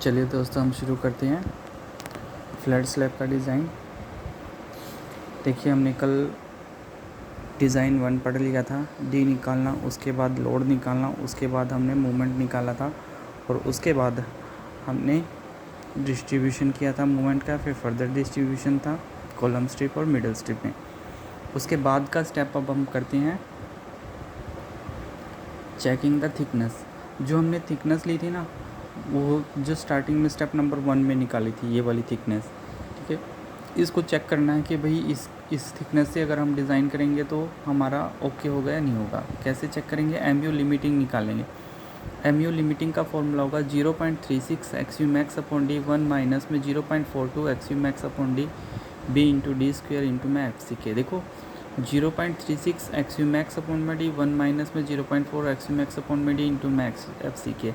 चलिए दोस्तों, हम शुरू करते हैं फ्लैट स्लैब का डिज़ाइन। देखिए, हमने कल डिज़ाइन 1 पढ़ लिया था, डी निकालना, उसके बाद लोड निकालना, उसके बाद हमने मूवमेंट निकाला था और उसके बाद हमने डिस्ट्रीब्यूशन किया था मूवमेंट का। फिर फर्दर डिस्ट्रीब्यूशन था कॉलम स्ट्रिप और मिडल स्ट्रिप में। उसके बाद का स्टेप अब हम करते हैं चेकिंग द थिकनेस। जो हमने थिकनेस ली थी ना, वो जो स्टार्टिंग में स्टेप नंबर 1 में निकाली थी, ये वाली थिकनेस, ठीक है। इसको चेक करना है कि भाई इस थिकनेस से अगर हम डिज़ाइन करेंगे तो हमारा ओके होगा या नहीं होगा। कैसे चेक करेंगे? एमयू लिमिटिंग निकालेंगे। एमयू लिमिटिंग का फॉर्मूला होगा 0.36 x u max upon d 1 minus में 0.42 x u max upon d b into d square into में एफ सी के। देखो, 0.36 एक्स यू मैक्स अपॉन में डी 1 माइनस में 0.4 एक्स यू मैक्स अपॉन में d into max f c के।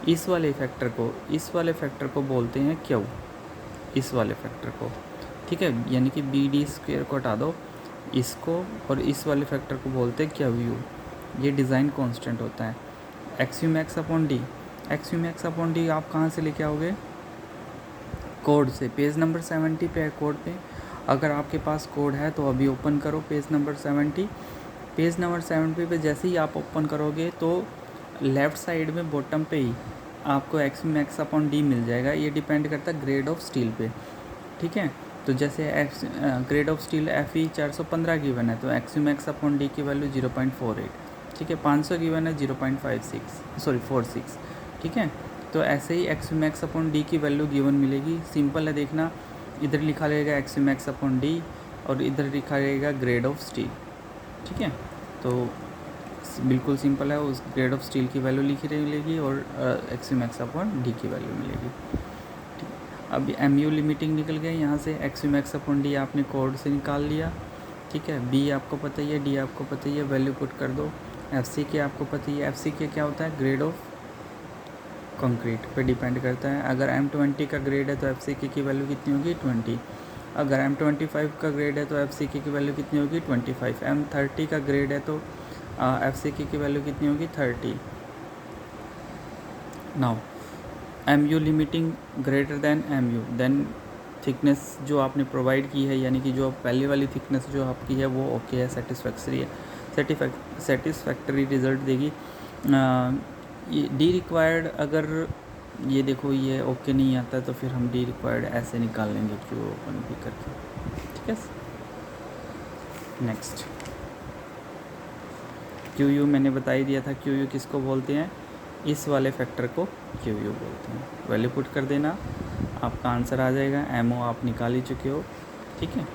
इस वाले फैक्टर को बोलते हैं क्यू, इस वाले फैक्टर को, ठीक है। यानी कि बी डी स्क्वेयर को हटा दो इसको, और इस वाले फैक्टर को बोलते हैं क्यू यू। ये डिज़ाइन कांस्टेंट होता है। X u max upon D, x u max upon D आप कहाँ से लेके आओगे? कोड से। पेज नंबर 70 पे है कोड पे। अगर आपके पास कोड है तो अभी ओपन करो पेज नंबर 70। पेज नंबर 70 पे जैसे ही आप ओपन करोगे तो लेफ़्ट साइड में बॉटम पे ही आपको एक्स मैक्स अपॉन डी मिल जाएगा। ये डिपेंड करता है ग्रेड ऑफ स्टील पे, ठीक है। तो जैसे x grade of steel FE 415 given है, तो एक्स मैक्स अपॉन डी की वैल्यू 0.48, ठीक है। 500 गिवन है 0.46, ठीक है। तो ऐसे ही एक्स मैक्स अपॉन डी की वैल्यू गिवन मिलेगी। सिंपल है, देखना, इधर लिखा रहेगा एक्स मैक्स अपॉन डी और इधर लिखा रहेगा ग्रेड ऑफ स्टील, ठीक है। तो बिल्कुल सिंपल है, उस ग्रेड ऑफ स्टील की वैल्यू लिखी मिलेगी और एक्स मैक्स अपॉन डी की वैल्यू मिलेगी, ठीक है। अब एम यू लिमिटिंग निकल गया यहाँ से। एक्स मैक्स अपॉन डी आपने कोड से निकाल लिया, ठीक है। बी आपको पता ही है, डी आपको पता ही है, वैल्यू पुट कर दो। एफ सी के आपको पता ही है, एफ सी के क्या होता है? ग्रेड ऑफ कंक्रीट पे डिपेंड करता है। अगर M20 का ग्रेड है तो एफ सी के की वैल्यू कितनी होगी? 20। अगर M25 का ग्रेड है तो एफ सी के की वैल्यू कितनी होगी? 25। M30 का ग्रेड है तो एफ सी के की वैल्यू कितनी होगी? 30। Now m u limiting greater than m u, then thickness जो आपने प्रोवाइड की है, यानी कि जो पहले वाली थिकनेस जो आपकी है वो ओके है, सेटिस्फैक्ट्री है, सेटिस्फैक्ट्री रिजल्ट देगी। ये डी रिक्वायर्ड, अगर ये देखो ये ओके नहीं आता तो फिर हम डी रिक्वायर्ड ऐसे निकाल लेंगे क्यू ओपन भी करके, ठीक है। नेक्स्ट क्यू यू मैंने बता ही दिया था। क्यू यू किसको बोलते हैं? इस वाले फैक्टर को क्यू यू बोलते हैं। वैल्यू पुट कर देना, आपका आंसर आ जाएगा। एमओ आप निकाल ही चुके हो, ठीक है।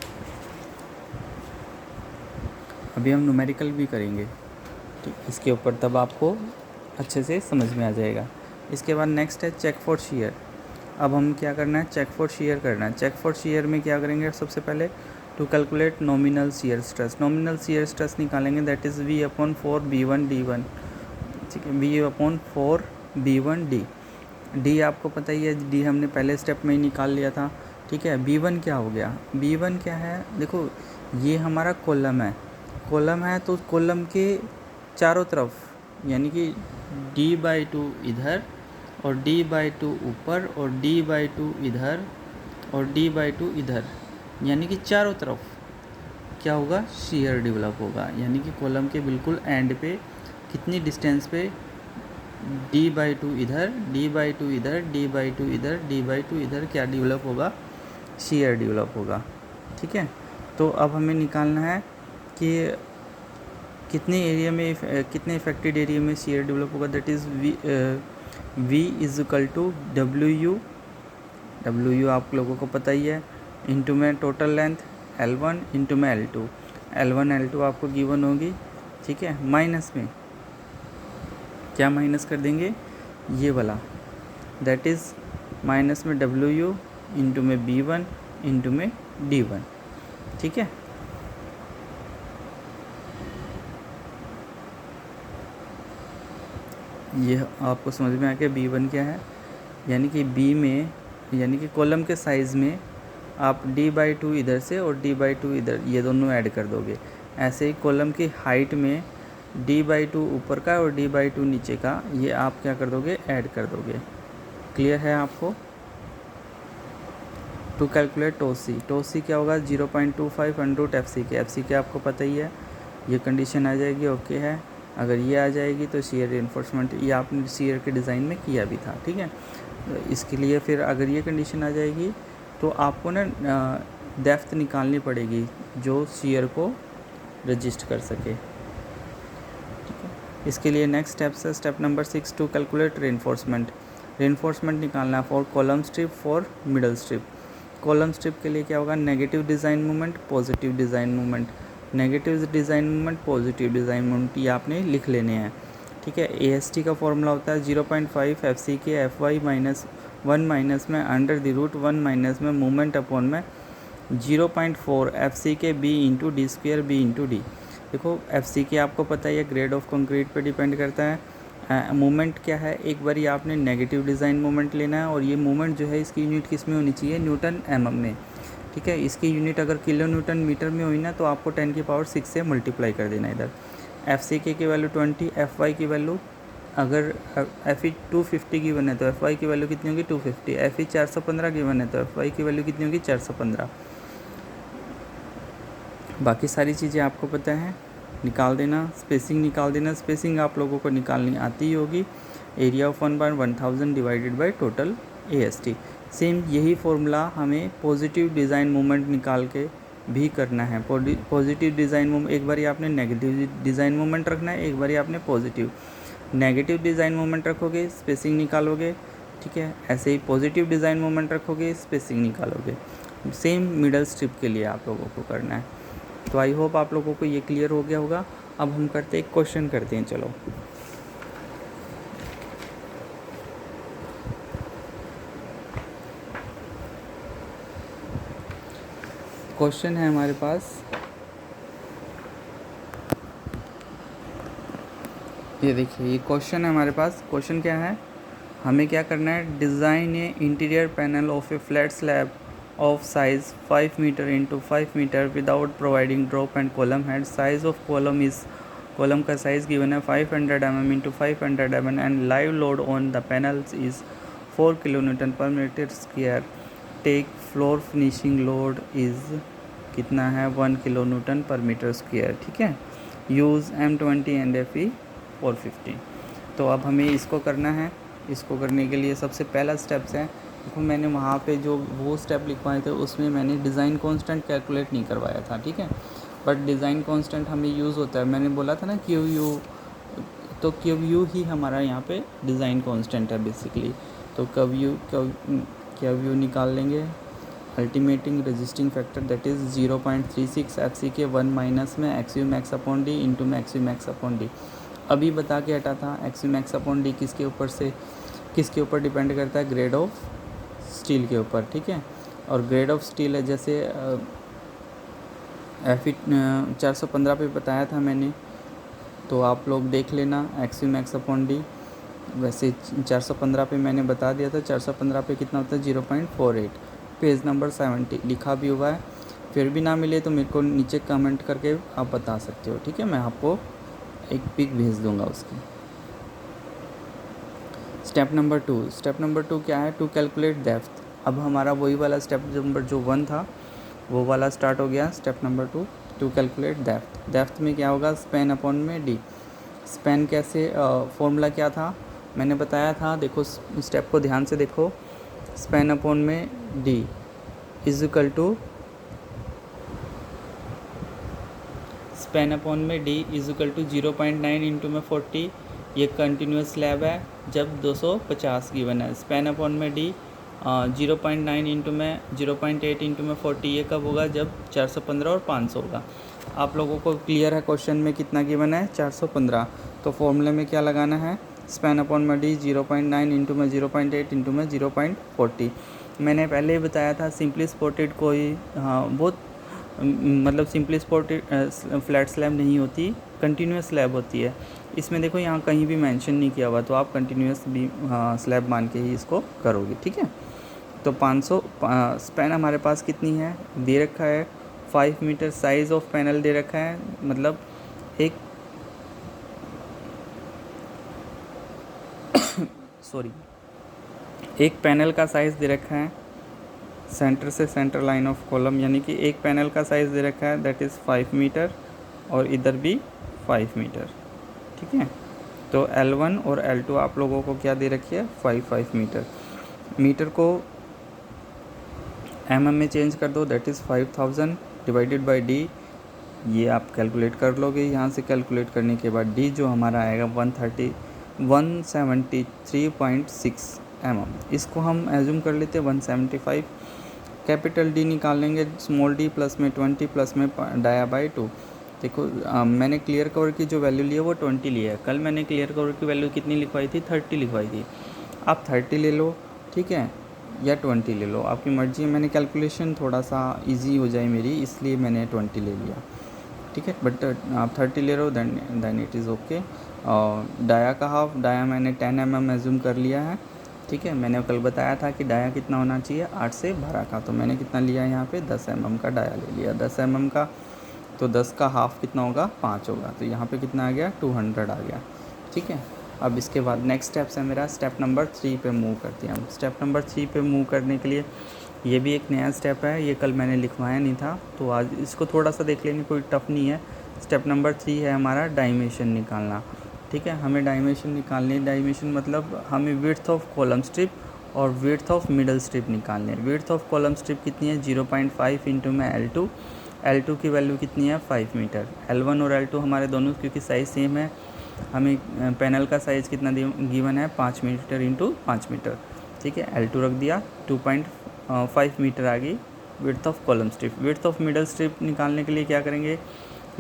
अभी हम न्यूमेरिकल भी करेंगे, ठीक, इसके ऊपर, तब आपको अच्छे से समझ में आ जाएगा। इसके बाद नेक्स्ट है चेक फॉर शेयर। अब हम क्या करना है? चेक फॉर शेयर करना है। चेक फॉर शेयर में क्या करेंगे? सबसे पहले to calculate nominal share stress, nominal share stress निकालेंगे, that is V upon 4 B1 D1, ठीक है। V upon 4 B1 D। D आपको पता ही है, डी हमने पहले स्टेप में ही निकाल लिया था, ठीक है। B1 क्या हो गया? B1 क्या है? देखो, ये हमारा कॉलम है, तो कॉलम के चारों तरफ, यानी कि D/2 इधर और D/2 ऊपर और D/2 इधर और D/2 इधर, यानी कि चारों तरफ क्या होगा? शेयर डेवलप होगा। यानी कि कॉलम के बिल्कुल एंड पे कितनी डिस्टेंस पे D/2 इधर, D/2 इधर, D/2 इधर, D/2 इधर क्या डेवलप होगा? शेयर डेवलप होगा, ठीक है। तो अब हमें निकालना है कि कितने एरिया में, कितने इफेक्टेड एरिया में शेयर डेवलप होगा। That is V is equal to W आप लोगों को पता ही है, इंटू में टोटल लेंथ L1 इंटू में L2, L2 आपको गिवन होगी, ठीक है। माइनस में क्या माइनस कर देंगे? ये वाला, दैट इज़ माइनस में W इंटू में B1 इंटू में D1, ठीक है। ये आपको समझ में आ गया B1 क्या है? यानी कि B में, यानी कि कॉलम के साइज़ में आप D/2 इधर से और D/2 इधर, ये दोनों ऐड कर दोगे। ऐसे ही कॉलम की हाइट में D/2 ऊपर का और D/2 नीचे का, ये आप क्या कर दोगे? ऐड कर दोगे, क्लियर है आपको? टू कैलकुलेट टो सी क्या होगा 0.25 अंडर रूट एफ सी के आपको पता ही है, ये कंडीशन आ जाएगी, ओके है। अगर ये आ जाएगी तो शियर रेनफोर्समेंट, ये आपने शियर के डिज़ाइन में किया भी था, ठीक है। तो इसके लिए फिर अगर ये कंडीशन आ जाएगी तो आपको ना डेप्थ निकालनी पड़ेगी जो शियर को रजिस्ट कर सके, ठीक है। इसके लिए नेक्स्ट स्टेप्स है step number 6 to calculate reinforcement निकालना for column strip for middle strip. Column strip के लिए क्या होगा, negative design moment, positive design moment, negative design moment, positive design moment, ये आपने लिख लेने हैं, ठीक है। AST का फॉर्मूला होता है 0.5 FC के FY -1 माइनस में अंडर द रूट 1 माइनस में मोमेंट अपॉन में 0.4 FC के B into d square B into D. देखो FC के आपको पता है ग्रेड ऑफ कंक्रीट पे डिपेंड करता है। मोमेंट क्या है, एक बार ये आपने नेगेटिव डिज़ाइन मोमेंट लेना है और ये मोमेंट जो है इसकी यूनिट किस में होनी चाहिए, न्यूटन mm में, ठीक है। इसकी यूनिट अगर किलो न्यूटन मीटर में हुई ना तो आपको 10⁶ से मल्टीप्लाई कर देना इधर। FCK की वैल्यू 20, FY की वैल्यू अगर FE 250 की बने तो FY की वैल्यू कितनी होगी 250, FE 415 की बने तो FY की वैल्यू कितनी होगी 415। बाकी सारी चीज़ें आपको पता है, निकाल देना, स्पेसिंग निकाल देना, स्पेसिंग आप लोगों को निकालनी आती ही होगी। Area of 1/1000 divided by total AST। Same यही फॉर्मूला हमें पॉजिटिव डिज़ाइन मोमेंट निकाल के भी करना है। पॉजिटिव डिज़ाइन मोमेंट, एक बार आपने नेगेटिव डिज़ाइन मोमेंट रखना है, एक बार आपने पॉजिटिव। नेगेटिव डिज़ाइन मोमेंट रखोगे, स्पेसिंग निकालोगे, ठीक है। ऐसे ही पॉजिटिव डिज़ाइन मोमेंट रखोगे, स्पेसिंग निकालोगे। सेम मिडल स्ट्रिप के लिए आप लोगों को करना है। तो आई होप आप लोगों को ये क्लियर हो गया होगा। अब हम करते हैं क्वेश्चन करते हैं, चलो। क्वेश्चन है हमारे पास, ये देखिए ये क्वेश्चन है हमारे पास। क्वेश्चन क्या है, हमें क्या करना है, design A interior panel of A flat slab of size 5 meter into 5 meter without providing drop and column head. Size of column का size given है 500 mm into 500 mm and live load on the panels is 4 kN per meter square. Take floor finishing load is कितना है 1 kN per meter square, ठीक है। Use M20 and FE 450। तो अब हमें इसको करना है। इसको करने के लिए सबसे पहला स्टेप्स है, देखो मैंने वहाँ पे जो वो स्टेप लिखवाए थे उसमें मैंने डिज़ाइन कांस्टेंट कैलकुलेट नहीं करवाया था, ठीक है। बट डिज़ाइन कांस्टेंट हमें यूज़ होता है, मैंने बोला था ना QU, तो QU ही हमारा यहाँ पे डिज़ाइन कांस्टेंट है बेसिकली। तो QU निकाल लेंगे। Ultimating resisting factor that is 0.36 FC के 1 माइनस में XU max upon D into max max upon D. अभी बता के हटा था XU मैक्स अपॉन डी किसके ऊपर डिपेंड करता है, ग्रेड ऑफ स्टील के ऊपर, ठीक है। और ग्रेड ऑफ स्टील है जैसे FE 415 पे बताया था मैंने, तो आप लोग देख लेना XU मैक्स अपॉन डी। वैसे 415 पे मैंने बता दिया था, 415 पे कितना होता है 0.48। पेज नंबर 70 लिखा भी हुआ है। फिर भी ना मिले तो मेरे को नीचे कमेंट करके आप बता सकते हो, ठीक है। मैं आपको एक पिक भेज दूंगा उसकी। स्टेप नंबर 2 क्या है, टू कैलकुलेट डेप्थ। अब हमारा वही वाला स्टेप नंबर जो 1 था वो वाला स्टार्ट हो गया। Step number 2 to calculate depth. Depth में क्या होगा, स्पैन अपॉन में डी। स्पैन कैसे, फॉर्मूला क्या था मैंने बताया था, देखो स्टेप को ध्यान से देखो। स्पैन अपॉन में D is equal to, span upon में D is equal to 0.9 into में 40। ये कंटिन्यूस स्लैब है जब 250 गिवन है। स्पैन अपॉन में डी 0.9 इंटू में 0.8 इंटू में 40, ये कब होगा जब 415 और 500 होगा। आप लोगों को क्लियर है क्वेश्चन में कितना गिवन है 415। तो फॉर्मूले में क्या लगाना है, स्पैन अपॉन में डी 0.9 इंटू में 0.8 इंटू में 0.40। मैंने पहले ही बताया था सिंपली स्पोर्टेड कोई बहुत मतलब सिंपली स्पोर्टेड फ्लैट स्लैब नहीं होती, कंटिन्यूस स्लैब होती है। इसमें देखो यहाँ कहीं भी मेंशन नहीं किया हुआ, तो आप कंटिन्यूस भी स्लैब मान के ही इसको करोगे, ठीक है। तो 500 स्पैन हमारे पास कितनी है दे रखा है 5 मीटर। साइज़ ऑफ पैनल दे रखा है, मतलब एक सॉरी एक पैनल का साइज़ दे रखा है सेंटर से सेंटर लाइन ऑफ कॉलम, यानी कि एक पैनल का साइज़ दे रखा है दैट इज़ 5 मीटर और इधर भी 5 मीटर, ठीक है। तो L1 और L2 आप लोगों को क्या दे रखी है, 5 मीटर। मीटर को mm में चेंज कर दो, that is 5000 divided by d, ये आप कैलकुलेट कर लोगे। यहाँ से कैलकुलेट करने के बाद d जो हमारा आएगा 173.6 mm, इसको हम एज्यूम कर लेते हैं 175। कैपिटल D निकालेंगे, स्मॉल d प्लस में 20 प्लस में डाया बाई 2। देखो मैंने क्लियर कवर की जो वैल्यू ली है वो 20 लिया है। कल मैंने क्लियर कवर की वैल्यू कितनी लिखवाई थी, 30 लिखवाई थी। आप 30 ले लो, ठीक है, या 20 ले लो, आपकी मर्ज़ी है। मैंने कैलकुलेशन थोड़ा सा इजी हो जाए मेरी, इसलिए मैंने 20 ले लिया, ठीक है। बट आप 30 ले रहे हो then it is okay. Dia का हाफ, डाया मैंने 10 mm एज्यूम कर लिया है, ठीक है। मैंने कल बताया था कि डाया कितना होना चाहिए, 8 से 12 का, तो मैंने कितना लिया यहाँ पे 10 mm का डाया ले लिया। 10 mm का, तो 10 का हाफ कितना होगा, 5 होगा, तो यहाँ पे कितना आ गया, 200 आ गया, ठीक है। अब इसके बाद नेक्स्ट स्टेप्स है मेरा, स्टेप नंबर 3 पे मूव करते हैं हम। स्टेप नंबर 3 पे मूव करने के लिए ये भी एक नया स्टेप है, ये कल मैंने लिखवाया नहीं था, तो आज इसको थोड़ा सा देख लेंगे, कोई टफ नहीं है। स्टेप नंबर 3 है हमारा डायमेंशन निकालना, ठीक है। हमें डायमेंशन निकालनी, डायमेंशन मतलब हमें विड्थ ऑफ कॉलम स्ट्रिप और विड्थ ऑफ मिडल स्ट्रिप निकालनी है। विड्थ ऑफ कॉलम स्ट्रिप कितनी है, 0.5 इंटू में L2, L2 की वैल्यू कितनी है, 5 मीटर। L1 और L2 हमारे दोनों क्योंकि साइज़ सेम है, हमें पैनल का साइज़ कितना गिवन है, 5 मीटर इंटू 5 मीटर, ठीक है। L2 रख दिया, 2.5 मीटर आ गई width of column strip. Width of middle strip निकालने के लिए क्या करेंगे,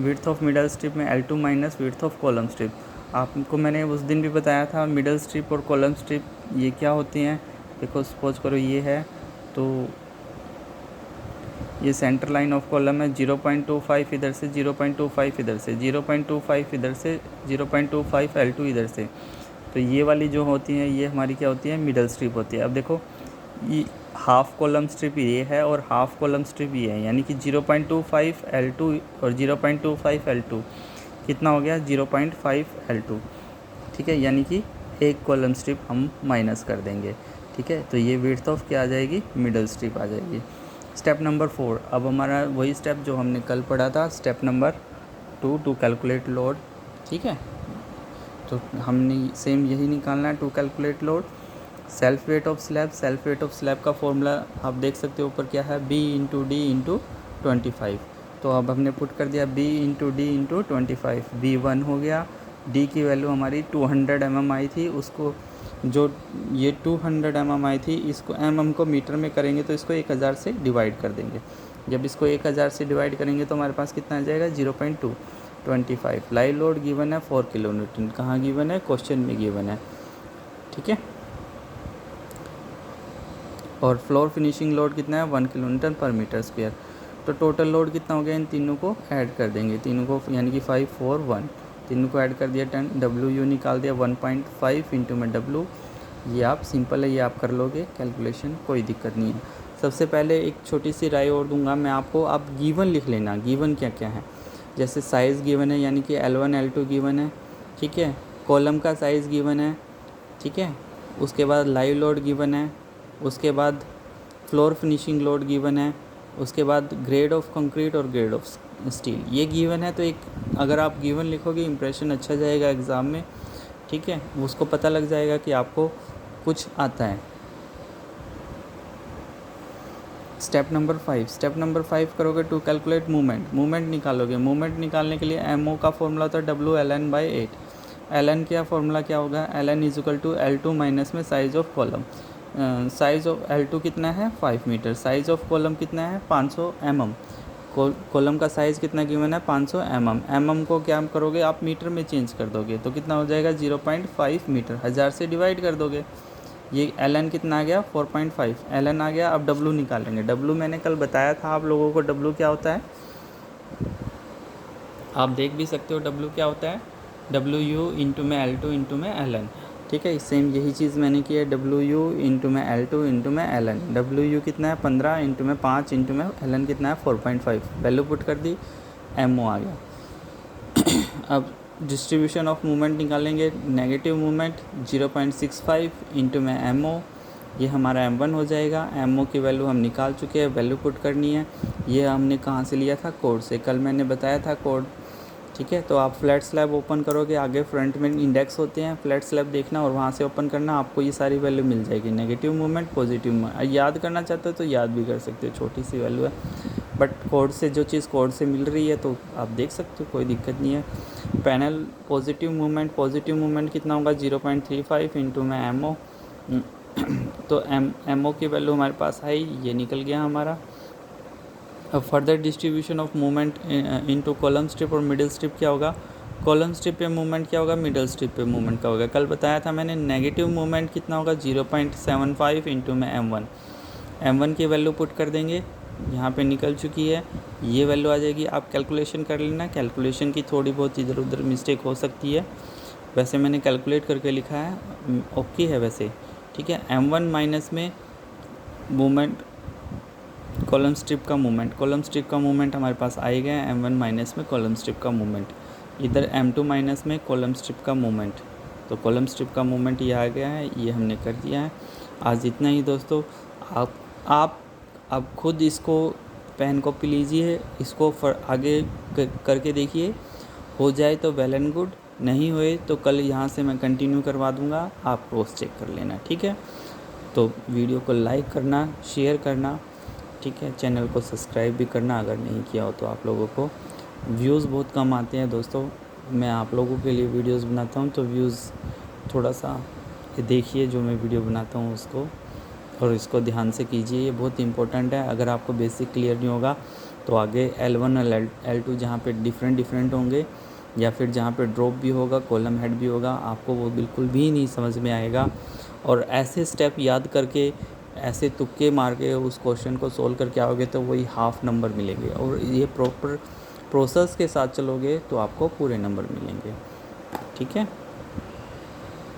विड्थ ऑफ मिडल स्ट्रिप में L2 minus width of column strip. आपको मैंने उस दिन भी बताया था मिडल स्ट्रिप और कॉलम स्ट्रिप ये क्या होती हैं। देखो सपोज करो ये है, तो ये सेंटर लाइन ऑफ कॉलम है, 0.25 इधर से, 0.25 इधर से, 0.25 इधर से, 0.25 L2 इधर से, तो ये वाली जो होती हैं ये हमारी क्या होती है, मिडल स्ट्रिप होती है। अब देखो ये हाफ कॉलम स्ट्रिप ये है और हाफ कॉलम स्ट्रिप ये है, यानी कि 0.25 L2 और 0.25 L2 कितना हो गया, 0.5 L2, ठीक है। यानी कि एक कॉलम स्ट्रिप हम माइनस कर देंगे, ठीक है। तो ये विड्थ ऑफ क्या आ जाएगी, मिडल स्ट्रिप आ जाएगी। स्टेप नंबर 4, अब हमारा वही स्टेप जो हमने कल पढ़ा था, step number 2 to calculate load, ठीक है। तो हमने सेम यही निकालना है, to calculate load. Self weight of slab, self weight of slab का फॉर्मूला आप देख सकते हो ऊपर क्या है, B इंटू डी इंटू 25। तो अब हमने पुट कर दिया B into D into 25, B 1 हो गया। D की वैल्यू हमारी 200 mm आई थी, उसको जो ये 200 mm आई थी, इसको mm को मीटर में करेंगे तो इसको 1000 से डिवाइड कर देंगे। जब इसको 1000 से डिवाइड करेंगे तो हमारे पास कितना आ जाएगा, 0.225। लाइव लोड गिवन है 4 किलो न्यूटन, कहाँ गिवन है, क्वेश्चन में गिवन है, ठीक है। और फ्लोर फिनिशिंग लोड कितना है, 1 किलो न्यूटन पर मीटर स्क्वायर। तो टोटल लोड कितना हो गया, इन तीनों को ऐड कर देंगे, तीनों को, यानी कि 5 4 1, तीनों को ऐड कर दिया 10। WU निकाल दिया 1.5 इंटू में W, ये आप सिंपल है, ये आप कर लोगे कैलकुलेशन, कोई दिक्कत नहीं है। सबसे पहले एक छोटी सी राय और दूंगा मैं आपको, आप गिवन लिख लेना, गिवन क्या क्या है। जैसे साइज़ गिवन है, यानी कि L1 L2 गिवन है, ठीक है। कॉलम का साइज़ गिवन है, ठीक है। उसके बाद लाइव लोड गिवन है, उसके बाद फ्लोर फिनिशिंग लोड गिवन है, उसके बाद ग्रेड ऑफ कंक्रीट और ग्रेड ऑफ स्टील, ये गिवन है। तो एक अगर आप गिवन लिखोगे इंप्रेशन अच्छा जाएगा एग्ज़ाम में, ठीक है, उसको पता लग जाएगा कि आपको कुछ आता है। स्टेप नंबर 5, स्टेप नंबर 5 करोगे टू कैलकुलेट मूवमेंट, मूवमेंट निकालोगे। मूवमेंट निकालने के लिए MO का फॉर्मूला होता है WLN/8। LN का फॉर्मूला क्या होगा, LN is equal to L2 minus में size of column. Size of L2 कितना है, 5 मीटर। साइज़ ऑफ कॉलम कितना है, 500 mm। कॉलम का साइज़ कितना गिवन है, 500 mm। mm को क्या करोगे आप, मीटर में चेंज कर दोगे तो कितना हो जाएगा, 0.5 मीटर। 1000 से डिवाइड कर दोगे, ये LN कितना आ गया, 4.5 LN आ गया। अब W निकालेंगे। W मैंने कल बताया था आप लोगों को, W क्या होता है, आप देख भी सकते हो W क्या होता है, WU इंटू में L2 इंटू में LN, ठीक है। सेम यही चीज़ मैंने की है, WU इंटू में L2 इंटू में LN। WU कितना है, 15 इंटू में 5 इंटू में LN कितना है, 4.5। वैल्यू पुट कर दी, MO आ गया। अब डिस्ट्रीब्यूशन ऑफ मूवमेंट निकालेंगे। नेगेटिव मूवमेंट 0.65 इंटू में MO, ये हमारा M1 हो जाएगा। MO की वैल्यू हम निकाल चुके हैं, वैल्यू पुट करनी है। ये हमने कहाँ से लिया था? कोड से। कल मैंने बताया था कोड, ठीक है। तो आप फ्लैट स्लैब ओपन करोगे, आगे फ्रंट में इंडेक्स होते हैं, फ्लैट स्लैब देखना और वहाँ से ओपन करना, आपको ये सारी वैल्यू मिल जाएगी, नेगेटिव मूवमेंट, पॉजिटिव मूवमेंट। याद करना चाहते हो तो याद भी कर सकते हो, छोटी सी वैल्यू है, बट कोड से जो चीज़ कोड से मिल रही है तो आप देख सकते हो, कोई दिक्कत नहीं है। पैनल पॉजिटिव मूवमेंट कितना होगा? 0.35 इंटू में MO। तो MO की वैल्यू हमारे पास आई, ये निकल गया हमारा। अब further distribution of movement into column strip और मिडिल स्ट्रिप क्या होगा? कॉलम स्ट्रिप पे मूवमेंट क्या होगा? मिडिल स्ट्रिप पे मूवमेंट क्या होगा? कल बताया था मैंने, नेगेटिव मूवमेंट कितना होगा? 0.75 इंटू में M1 की वैल्यू पुट कर देंगे, यहाँ पे निकल चुकी है, ये वैल्यू आ जाएगी। आप कैलकुलेशन कर लेना, कैलकुलेशन की थोड़ी बहुत इधर उधर मिस्टेक हो सकती है, वैसे मैंने कैलकुलेट करके लिखा है, ओके है वैसे, ठीक है। M1 माइनस में मूवमेंट, कॉलम स्ट्रिप का मूवमेंट हमारे पास आ गया है। M1 माइनस में कॉलम स्ट्रिप का मूवमेंट, इधर M2 माइनस में कॉलम स्ट्रिप का मूवमेंट, तो कॉलम स्ट्रिप का मूवमेंट ये आ गया है, ये हमने कर दिया है। आज इतना ही दोस्तों। आप अब खुद इसको पेन कॉपी लीजिए, इसको आगे करके देखिए, हो जाए तो वेल एंड गुड, नहीं हुए तो कल यहाँ से मैं कंटिन्यू करवा दूँगा, आप क्रॉस चेक कर लेना, ठीक है। तो वीडियो को लाइक करना, शेयर करना, ठीक है। चैनल को सब्सक्राइब भी करना अगर नहीं किया हो तो। आप लोगों को व्यूज़ बहुत कम आते हैं दोस्तों, मैं आप लोगों के लिए वीडियोस बनाता हूं, तो व्यूज़ थोड़ा सा देखिए जो मैं वीडियो बनाता हूं उसको, और इसको ध्यान से कीजिए, ये बहुत इंपॉर्टेंट है। अगर आपको बेसिक क्लियर नहीं होगा तो आगे L1 और L2 जहाँ पे डिफरेंट होंगे, या फिर जहाँ पे ड्रॉप भी होगा, कॉलम हेड भी होगा, आपको वो बिल्कुल भी नहीं समझ में आएगा। और ऐसे स्टेप याद करके, ऐसे तुक्के मार के उस क्वेश्चन को सोल्व करके आओगे तो वही हाफ नंबर मिलेंगे, और ये प्रॉपर प्रोसेस के साथ चलोगे तो आपको पूरे नंबर मिलेंगे, ठीक है।